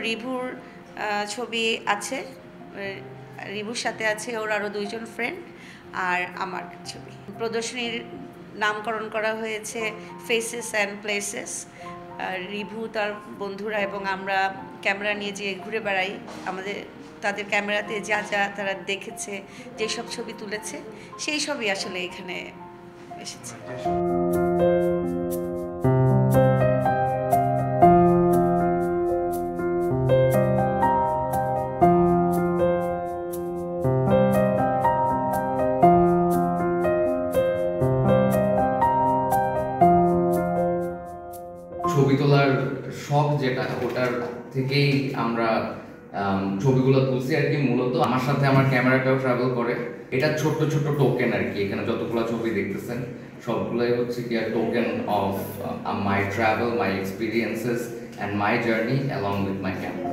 রিভুর ছবি আছে, রিভুর সাথে আছে ওর আরও 2জন ফ্রেন্ড আর আমার ছবি। প্রদর্শনীর নামকরণ করা হয়েছে ফেসেস অ্যান্ড প্লেসেস। রিভু, তার বন্ধুরা এবং আমরা ক্যামেরা নিয়ে যে ঘুরে বেড়াই, তাদের ক্যামেরাতে যা যা তারা দেখেছে, যেসব ছবি তুলেছে সেই সবই আসলে এখানে এসেছে। ছবি তোলার শখ যেটা, ওটার থেকেই আমরা ছবিগুলো তুলছি আর কি। মূলত আমার সাথে আমার ক্যামেরাটাও ট্রাভেল করে। এটা ছোট্ট ছোট্ট টোকেন আর কি। এখানে যতগুলো ছবি দেখতেছেন সবগুলোই হচ্ছে কি token of my travel, my experiences and my journey along with my camera.